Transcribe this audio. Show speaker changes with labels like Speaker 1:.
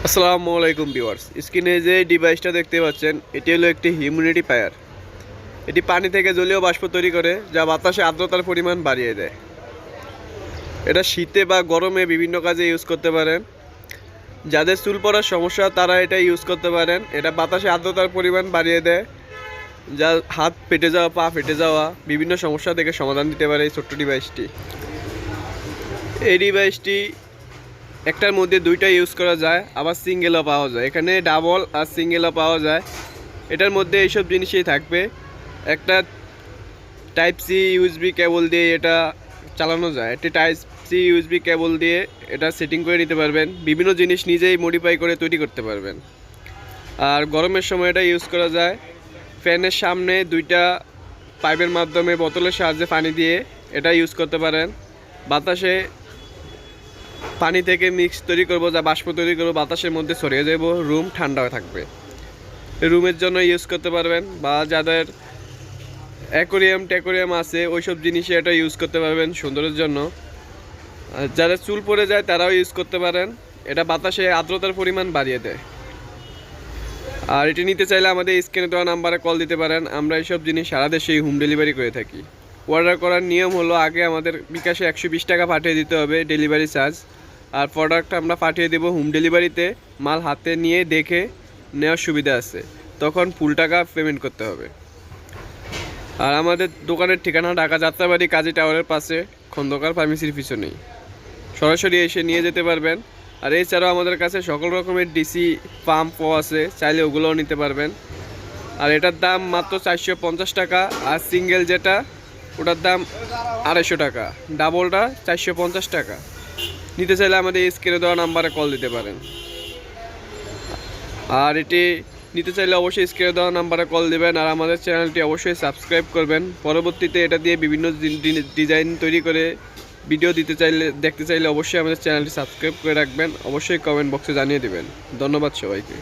Speaker 1: আসসালামু আলাইকুম ভিউয়ার্স, স্ক্রিনে যে ডিভাইসটা দেখতে পাচ্ছেন এটি হলো একটি হিউমিডিটি ফায়ার। এটি পানি থেকে জলীয় বাষ্প তৈরি করে, যা বাতাসে আর্দ্রতার পরিমাণ বাড়িয়ে দেয়। এটা শীতে বা গরমে বিভিন্ন কাজে ইউজ করতে পারেন। যাদের চুল পড়ার সমস্যা তারা এটা ইউজ করতে পারেন। এটা বাতাসে আর্দ্রতার পরিমাণ বাড়িয়ে দেয়, যা হাত ফেটে যাওয়া, পা ফেটে যাওয়া বিভিন্ন সমস্যা থেকে সমাধান দিতে পারে এই ছোট্ট ডিভাইসটি। এই ডিভাইসটি একটার মধ্যে দুইটা ইউজ করা যায়, আবার সিঙ্গেলও পাওয়া যায়। এখানে ডাবল আর সিঙ্গেলও পাওয়া যায়। এটার মধ্যে এইসব জিনিসই থাকবে। একটা টাইপ সি ইউএসবি কেবল দিয়ে এটা চালানো যায়। একটি টাইপ সি ইউএসবি কেবল দিয়ে এটা সেটিং করে নিতে পারবেন। বিভিন্ন জিনিস নিজেই মডিফাই করে তৈরি করতে পারবেন। আর গরমের সময় এটা ইউজ করা যায়। ফ্যানের সামনে দুইটা পাইপের মাধ্যমে বোতলের সাহায্যে পানি দিয়ে এটা ইউজ করতে পারেন। বাতাসে পানি থেকে মিক্স তৈরি করব, যা বাষ্প তৈরি করবো, বাতাসের মধ্যে ছড়িয়ে যাব, রুম ঠান্ডা থাকবে। রুমের জন্য ইউজ করতে পারবেন, বা যাদের অ্যাকোরিয়াম আছে ওইসব জিনিসে এটা ইউজ করতে পারবেন সৌন্দর্যের জন্য। যাদের চুল পড়ে যায় তারাও ইউজ করতে পারেন। এটা বাতাসে আর্দ্রতার পরিমাণ বাড়িয়ে দেয়। আর এটি নিতে চাইলে আমাদের স্ক্রিনে দেওয়া নাম্বারে কল দিতে পারেন। আমরা এইসব জিনিস সারা দেশেই হোম ডেলিভারি করে থাকি। অর্ডার করার নিয়ম হলো, আগে আমাদের বিকাশে 120 টাকা পাঠিয়ে দিতে হবে ডেলিভারি চার্জ। আর প্রোডাক্ট আমরা পাঠিয়ে দেবো হোম ডেলিভারিতে। মাল হাতে নিয়ে দেখে নেওয়ার সুবিধা আছে, তখন ফুল টাকা পেমেন্ট করতে হবে। আর আমাদের দোকানের ঠিকানা ঢাকা যাত্রাবাড়ি কাজী টাওয়ারের পাশে, খন্দকার ফার্মেসির পিছনেই। সরাসরি এসে নিয়ে যেতে পারবেন। আর এছাড়াও আমাদের কাছে সকল রকমের ডিসি পাম্পও আছে, চাইলে ওগুলোও নিতে পারবেন। আর এটার দাম মাত্র 450 টাকা। আর সিঙ্গেল যেটা ওটার দাম 250 টাকা, ডাবলটা 450 টাকা। নিতে চাইলে আমাদের স্ক্রিনে দেওয়া নাম্বারে কল দিতে পারেন। আর এটি নিতে চাইলে অবশ্যই স্ক্রিনে দেওয়া নাম্বারে কল দেবেন। আর আমাদের চ্যানেলটি অবশ্যই সাবস্ক্রাইব করবেন। পরবর্তীতে এটা দিয়ে বিভিন্ন ডিজাইন তৈরি করে ভিডিও দেখতে চাইলে অবশ্যই আমাদের চ্যানেলটি সাবস্ক্রাইব করে রাখবেন। অবশ্যই কমেন্ট বক্সে জানিয়ে দেবেন। ধন্যবাদ সবাইকে।